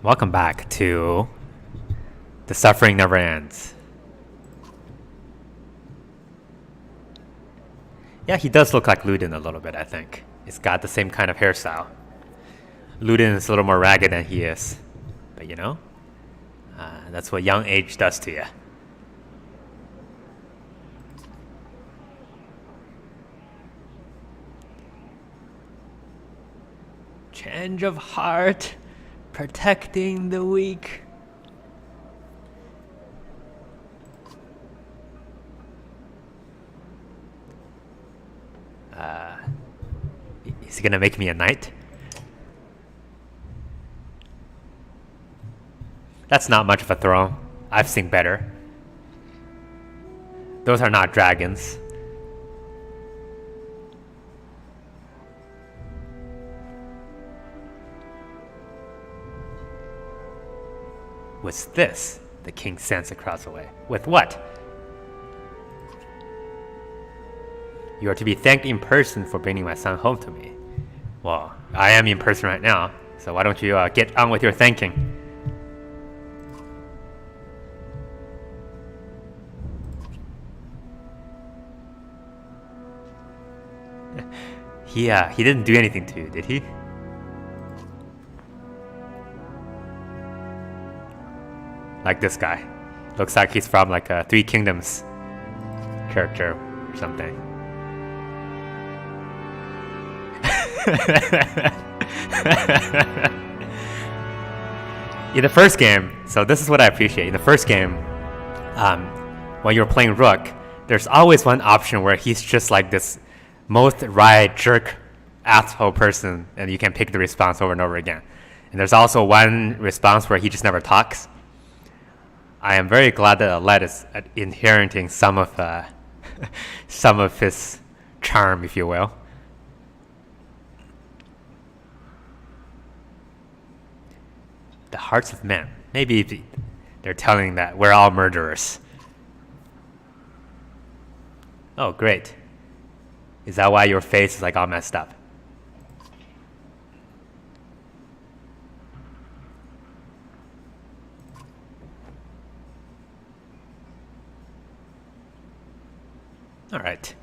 Welcome back to The Suffering Never Ends. Yeah, he does look like Ludin a little bit, I think. He's got the same kind of hairstyle. Ludin is a little more ragged than he is. But that's what young age does to you. Change of heart, protecting the weak. Is he gonna make me a knight? That's not much of a throne. I've seen better. Those are not dragons. With this, the king sends across the way. With what? You are to be thanked in person for bringing my son home to me. Well, I am in person right now, so why don't you get on with your thanking? He didn't do anything to you, did he? Like this guy. Looks like he's from like a Three Kingdoms character or something. In the first game, so this is what I appreciate. In the first game, when you're playing Rook, there's always one option where he's just like this most riot jerk asshole person, and you can pick the response over and over again. And there's also one response where he just never talks. I am very glad that Aled is inheriting some of his charm, if you will. The hearts of men. Maybe they're telling that we're all murderers. Oh, great. Is that why your face is like all messed up? All right.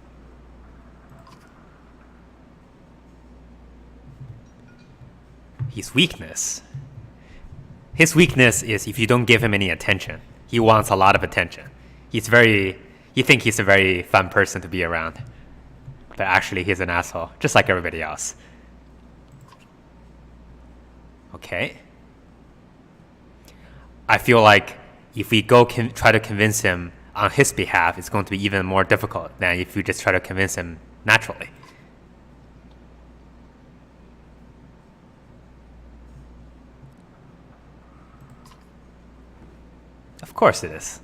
His weakness. His weakness is if you don't give him any attention. He wants a lot of attention. You think he's a very fun person to be around. But actually he's an asshole, just like everybody else. Okay. I feel like if we try to convince him on his behalf, it's going to be even more difficult than if you just try to convince him naturally. Of course it is.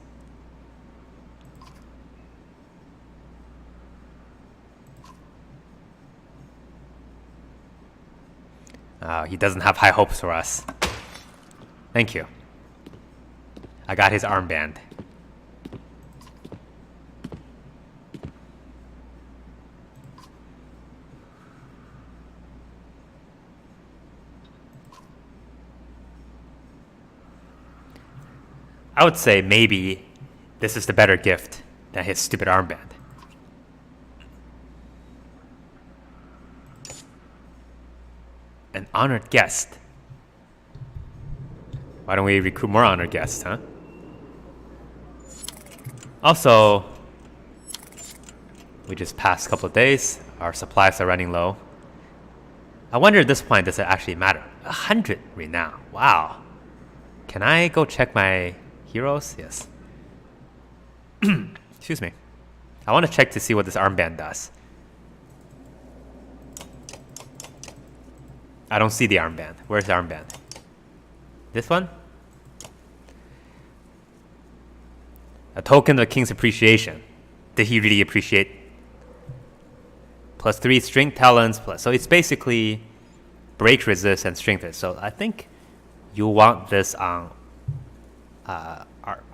He doesn't have high hopes for us. Thank you. I got his armband. I would say maybe this is the better gift than his stupid armband. An honored guest. Why don't we recruit more honored guests, huh? Also, we just passed a couple of days. Our supplies are running low. I wonder at this point, does it actually matter? 100 renown. Wow. Can I go check my heroes? Yes. Excuse me. I want to check to see what this armband does. I don't see the armband. Where's the armband? This one? A token of the king's appreciation. Did he really appreciate? +3 strength talents plus. So it's basically break resist and strength resist. So I think you want this on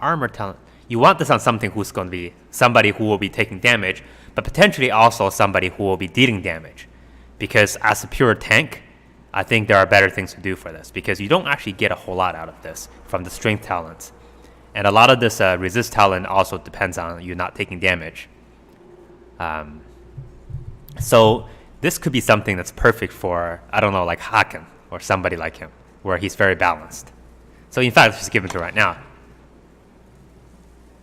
armor talent. You want this on something who's going to be somebody who will be taking damage, but potentially also somebody who will be dealing damage. Because as a pure tank, I think there are better things to do for this because you don't actually get a whole lot out of this from the strength talents. And a lot of this resist talent also depends on you not taking damage. So this could be something that's perfect for, I don't know, like Haken or somebody like him, where he's very balanced. So in fact, let's just give him to right now.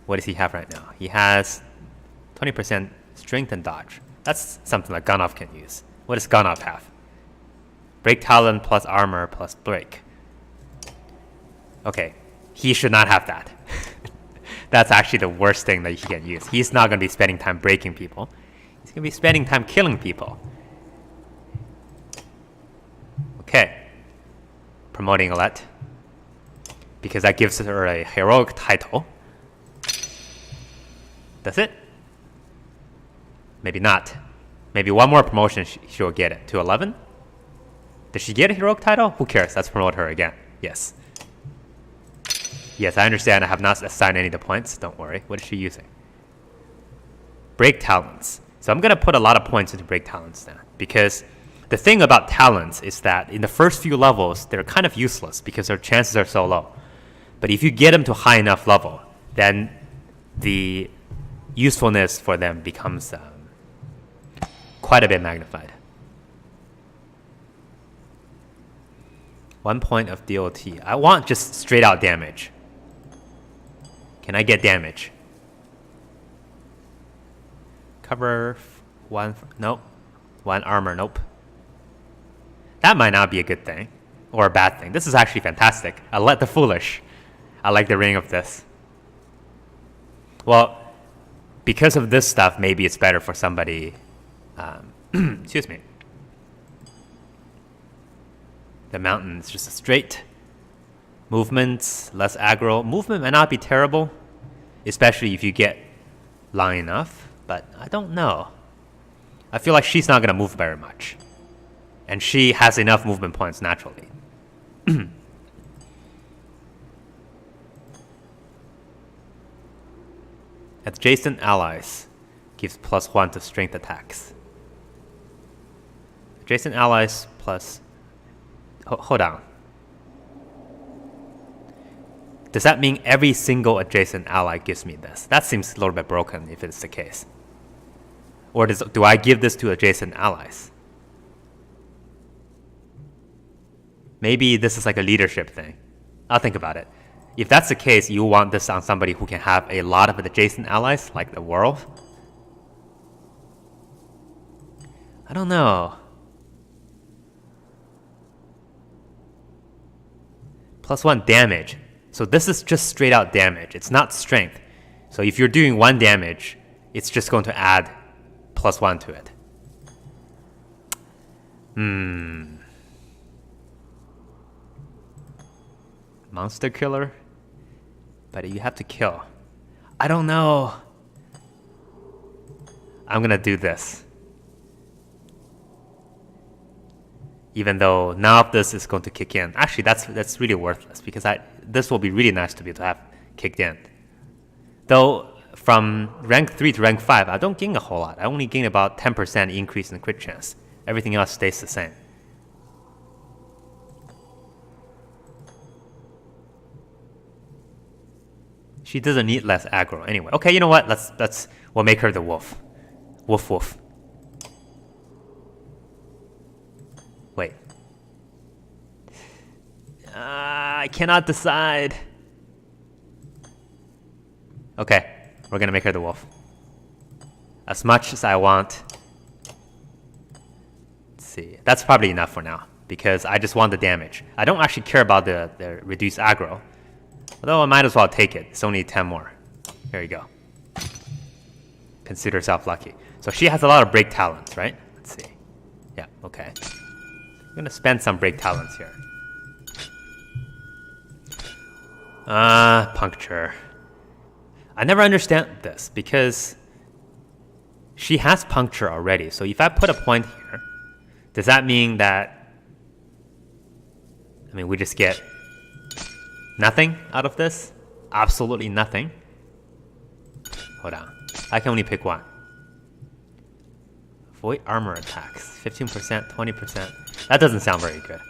What does he have right now? He has 20% strength and dodge. That's something like Gunnoff can use. What does Gunnoff have? Break talent plus armor plus break. Okay, he should not have that. That's actually the worst thing that he can use. He's not going to be spending time breaking people. He's going to be spending time killing people. Okay. Promoting Alette. Because that gives her a heroic title. That's it? Maybe not. Maybe one more promotion she'll get it. To 11? Does she get a heroic title? Who cares? Let's promote her again. Yes. Yes, I understand. I have not assigned any of the points. Don't worry. What is she using? Break talents. So I'm going to put a lot of points into break talents now. Because the thing about talents is that in the first few levels, they're kind of useless because their chances are so low. But if you get them to a high enough level, then the usefulness for them becomes quite a bit magnified. 1 point of DOT. I want just straight out damage. Can I get damage? Cover 1. Nope. 1 armor. Nope. That might not be a good thing. Or a bad thing. This is actually fantastic. I let the foolish. I like the ring of this. Well, because of this stuff, maybe it's better for somebody. Excuse me. The mountain is just a straight. Movements, less aggro. Movement might not be terrible, especially if you get long enough, but I don't know. I feel like she's not going to move very much. And she has enough movement points naturally. Adjacent allies gives +1 to strength attacks. Adjacent allies plus... hold on. Does that mean every single adjacent ally gives me this? That seems a little bit broken if it's the case. Or do I give this to adjacent allies? Maybe this is like a leadership thing. I'll think about it. If that's the case, you want this on somebody who can have a lot of adjacent allies, like the world? I don't know. +1 damage. So this is just straight out damage. It's not strength. So if you're doing 1 damage, it's just going to add +1 to it. Monster killer? But you have to kill. I don't know. I'm gonna do this. Even though none of this is going to kick in. Actually, that's really worthless because this will be really nice to be able to have kicked in. Though from rank 3 to rank 5, I don't gain a whole lot. I only gain about 10% increase in crit chance. Everything else stays the same. She doesn't need less aggro anyway. Okay, you know what? We'll make her the wolf. Woof. Wait. I cannot decide. Okay, we're gonna make her the wolf. As much as I want. Let's see. That's probably enough for now because I just want the damage. I don't actually care about the reduced aggro. Although I might as well take it. It's only 10 more. Here you go. Consider yourself lucky. So she has a lot of break talents, right? Let's see. Yeah, okay. I'm gonna spend some break talents here. Puncture. I never understand this because she has puncture already. So if I put a point here, does that mean that, we just get nothing out of this? Absolutely nothing. Hold on. I can only pick one. Avoid armor attacks. 15%, 20%. That doesn't sound very good.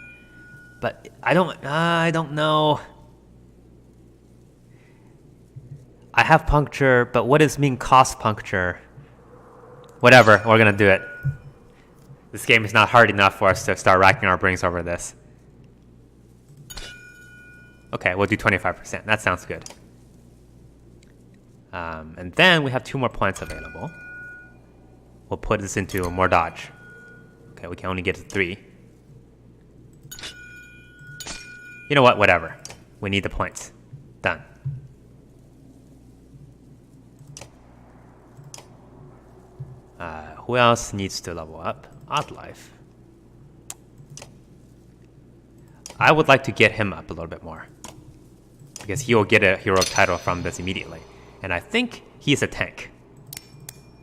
But I don't know. I have puncture, but what does mean cost puncture? Whatever, we're gonna do it. This game is not hard enough for us to start racking our brains over this. Okay, we'll do 25%. That sounds good. And then we have 2 more points available. We'll put this into more dodge. Okay, we can only get to 3. You know what? Whatever. We need the points. Done. Who else needs to level up? Odd Life. I would like to get him up a little bit more, because he will get a heroic title from this immediately. And I think he's a tank.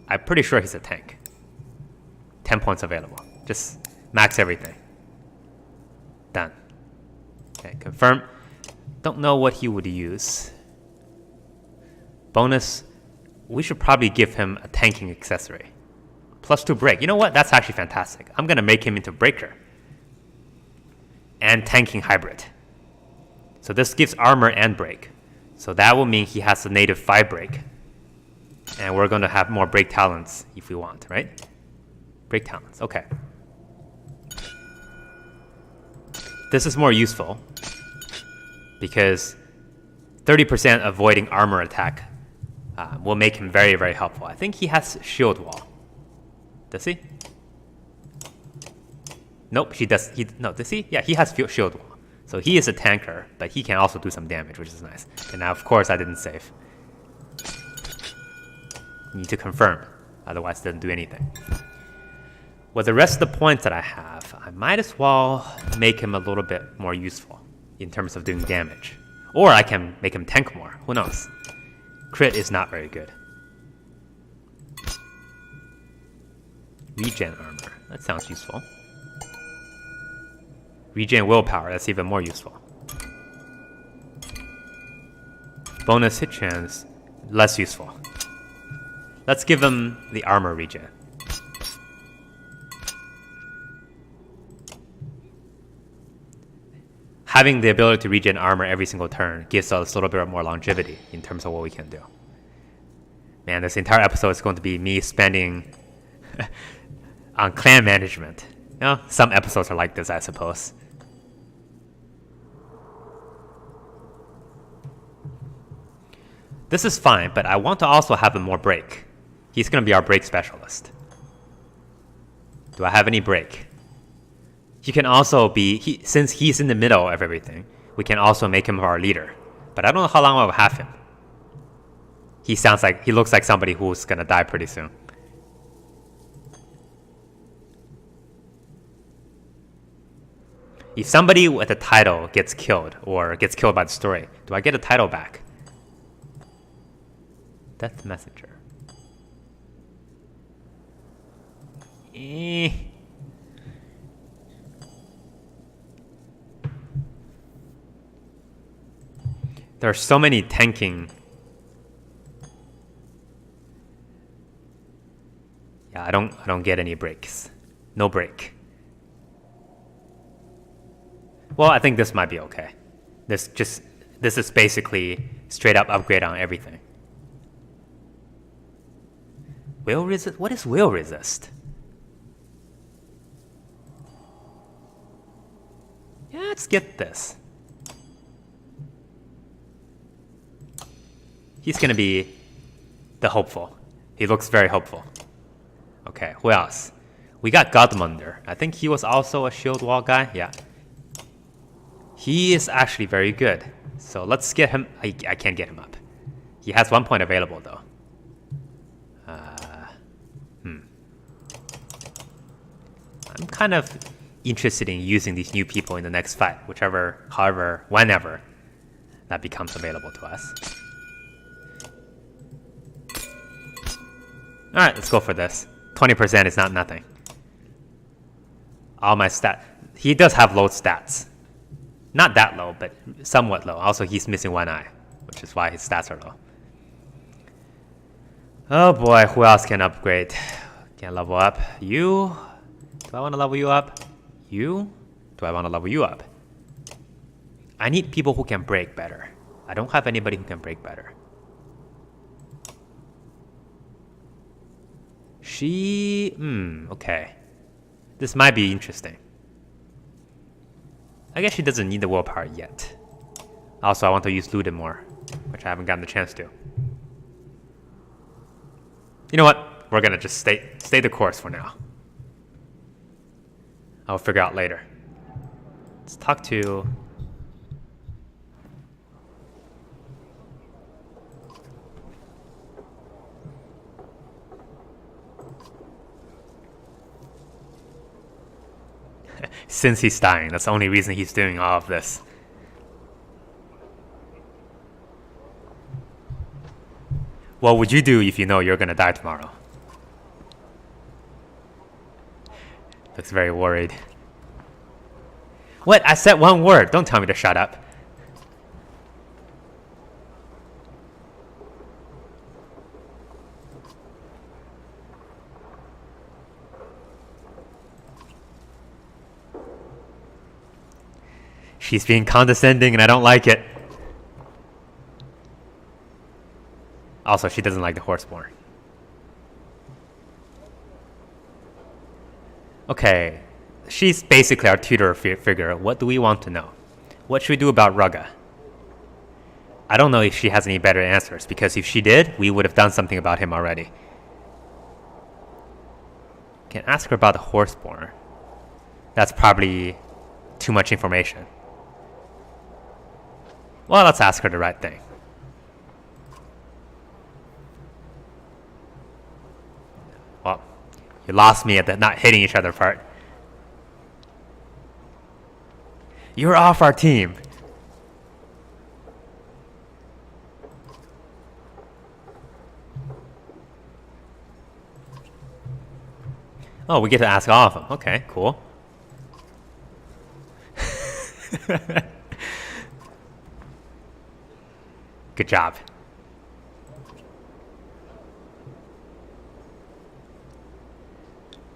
I'm pretty sure he's a tank. 10 points available. Just max everything. Done. Okay, confirm. Don't know what he would use. Bonus, we should probably give him a tanking accessory. +2 break. You know what? That's actually fantastic. I'm going to make him into breaker. And tanking hybrid. So this gives armor and break. So that will mean he has a native 5 break. And we're going to have more break talents if we want, right? Break talents, okay. This is more useful because 30% avoiding armor attack will make him very, very helpful. I think he has shield wall. Does he? Nope, does he? Yeah, he has shield wall. So he is a tanker, but he can also do some damage, which is nice. And now, of course, I didn't save. Need to confirm, otherwise it doesn't do anything. With the rest of the points that I have, I might as well make him a little bit more useful in terms of doing damage. Or I can make him tank more, who knows? Crit is not very good. Regen armor, that sounds useful. Regen willpower, that's even more useful. Bonus hit chance, less useful. Let's give him the armor regen. Having the ability to regen armor every single turn gives us a little bit more longevity in terms of what we can do. Man, this entire episode is going to be me spending on clan management. You know, some episodes are like this, I suppose. This is fine, but I want to also have him more break. He's going to be our break specialist. Do I have any break? He can also be, since he's in the middle of everything, we can also make him our leader. But I don't know how long I will have him. He looks like somebody who's going to die pretty soon. If somebody with a title gets killed or gets killed by the story, do I get a title back? Death Messenger. There are so many tanking. Yeah, I don't get any breaks. No break. Well, I think this might be okay. This is basically straight up upgrade on everything. Will resist? What is will resist? Yeah, let's get this. He's gonna be the hopeful. He looks very hopeful. Okay, who else? We got Godmunder. I think he was also a shield wall guy. Yeah. He is actually very good. So let's get him. I can't get him up. He has 1 point available though. I'm kind of interested in using these new people in the next fight, whenever that becomes available to us. Alright, let's go for this. 20% is not nothing. All my stats. He does have low stats. Not that low, but somewhat low. Also, he's missing 1 eye, which is why his stats are low. Oh boy, who else can upgrade? Can level up? You? Do I want to level you up? You? Do I want to level you up? I need people who can break better. I don't have anybody who can break better. Okay. This might be interesting. I guess she doesn't need the willpower yet. Also, I want to use Luden more, which I haven't gotten the chance to. You know what? We're gonna just stay the course for now. I'll figure out later. Let's talk to... Since he's dying, that's the only reason he's doing all of this. What would you do if you know you're gonna die tomorrow? Looks very worried. What? I said one word. Don't tell me to shut up. She's being condescending and I don't like it. Also, she doesn't like the horseborn. Okay, she's basically our tutor figure. What do we want to know? What should we do about Rugga? I don't know if she has any better answers, because if she did, we would have done something about him already. Can ask her about the horseborn. That's probably too much information. Well, let's ask her the right thing. Well, you lost me at the not hitting each other part. You're off our team. Oh, we get to ask all of them. Okay, cool. Good job.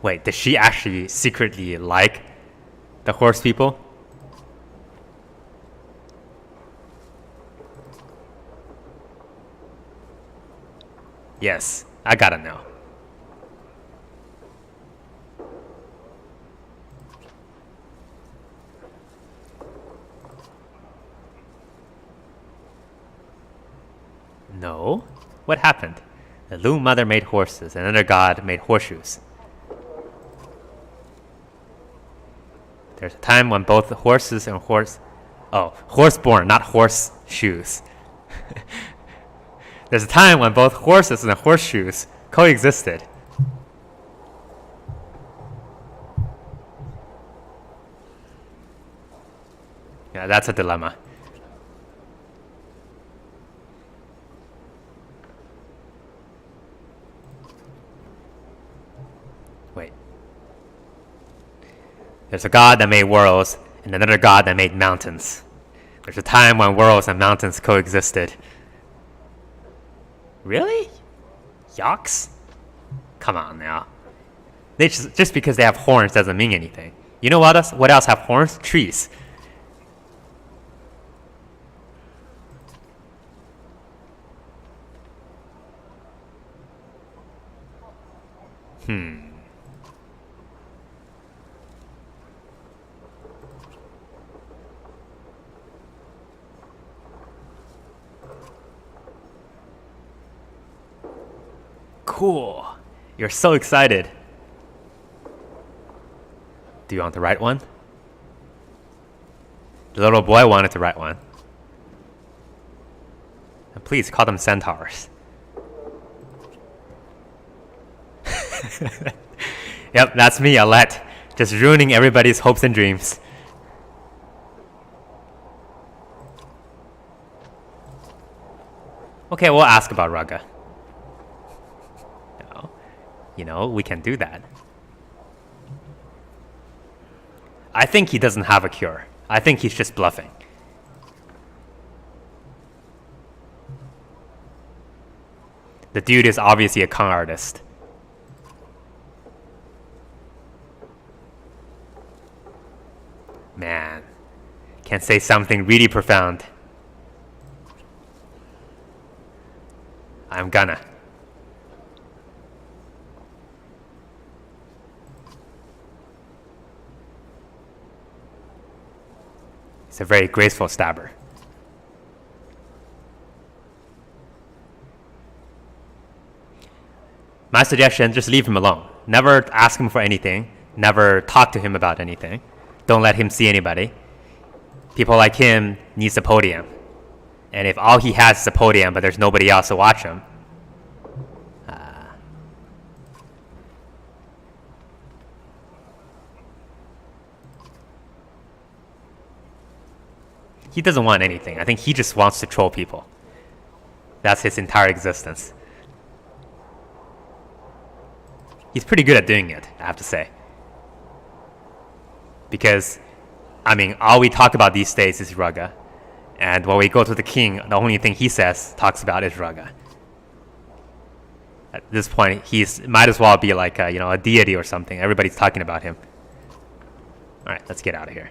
Wait, does she actually secretly like the horse people? Yes, I gotta know. No? What happened? The loom mother made horses, and another god made horseshoes. There's a time when both horses and horseborn, not horseshoes. There's a time when both horses and horseshoes coexisted. Yeah, that's a dilemma. Wait. There's a god that made worlds and another god that made mountains. There's a time when worlds and mountains coexisted. Really? Yaks? Come on now. They just because they have horns doesn't mean anything. You know what else have horns? Trees. Cool. You're so excited. Do you want to write one? The little boy wanted to write one. And please call them centaurs. Yep, that's me, Alette. Just ruining everybody's hopes and dreams. Okay, we'll ask about Rugga. You know, we can do that. I think he doesn't have a cure. I think he's just bluffing. The dude is obviously a con artist. can say something really profound. I'm gonna. He's a very graceful stabber. My suggestion, just leave him alone. Never ask him for anything. Never talk to him about anything. Don't let him see anybody. People like him needs a podium. And if all he has is a podium but there's nobody else to watch him, he doesn't want anything. I think he just wants to troll people. That's his entire existence. He's pretty good at doing it, I have to say. Because, I mean, all we talk about these days is Rugga. And when we go to the king, the only thing he talks about is Rugga. At this point, he's might as well be like a deity or something. Everybody's talking about him. Alright, let's get out of here.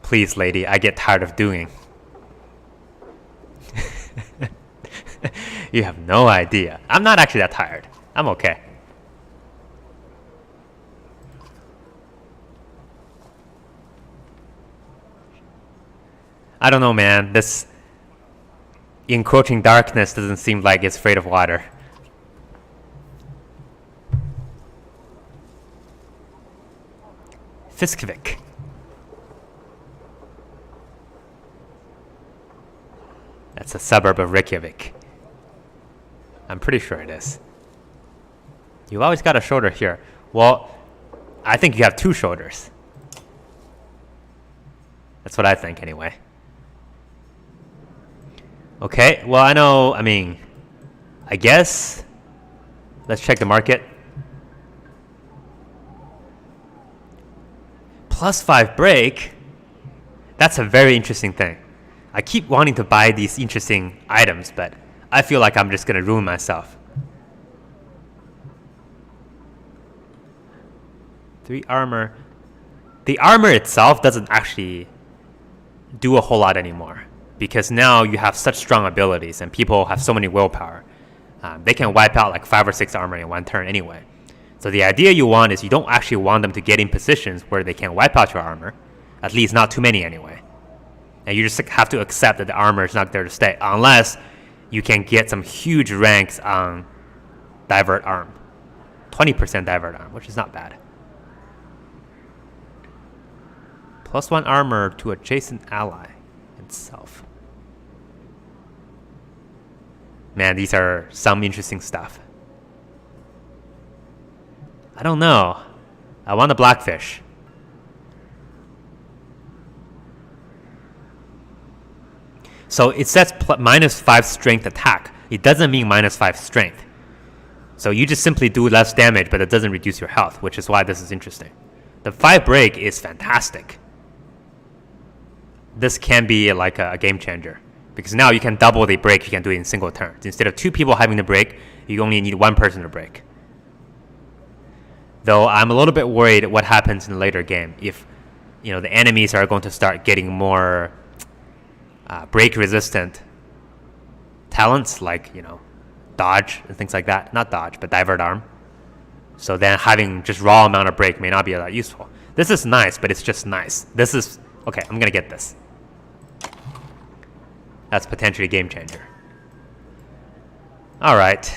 Please, lady, I get tired of doing. You have no idea. I'm not actually that tired. I'm okay. I don't know, man. This encroaching darkness doesn't seem like it's afraid of water. Fiskvik. That's a suburb of Reykjavik. I'm pretty sure it is. You've always got a shoulder here. Well, I think you have two shoulders. That's what I think, anyway. Okay, well, I guess. Let's check the market. +5 break. That's a very interesting thing. I keep wanting to buy these interesting items, but I feel like I'm just going to ruin myself. 3 armor. The armor itself doesn't actually do a whole lot anymore, because now you have such strong abilities and people have so many willpower. They can wipe out like 5 or 6 armor in one turn anyway. So the idea you want is you don't actually want them to get in positions where they can wipe out your armor. At least not too many anyway. And you just have to accept that the armor is not there to stay, unless you can get some huge ranks on divert arm. 20% divert arm, which is not bad. +1 armor to adjacent ally itself. Man, these are some interesting stuff. I don't know. I want the blackfish. So it says -5 strength attack. It doesn't mean -5 strength. So you just simply do less damage, but it doesn't reduce your health, which is why this is interesting. The 5 break is fantastic. This can be like a game changer, because now you can double the break. You can do it in single turns. Instead of 2 people having to break, you only need 1 person to break. Though I'm a little bit worried what happens in the later game if the enemies are going to start getting more break resistant talents, like dodge and things like that. Not dodge, but divert arm. So then having just raw amount of break may not be that useful. This is nice, but it's just nice. This is okay. I'm gonna get this. That's potentially a game changer. All right,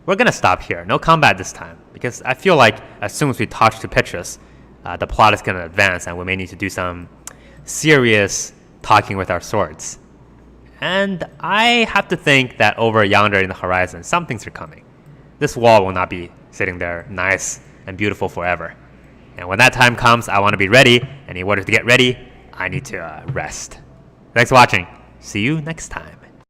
we're gonna stop here. No combat this time, because I feel like as soon as we talk to Petrus, the plot is gonna advance, and we may need to do some serious talking with our swords. And I have to think that over yonder in the horizon, some things are coming. This wall will not be sitting there nice and beautiful forever. And when that time comes, I want to be ready. And in order to get ready, I need to rest. Thanks for watching. See you next time.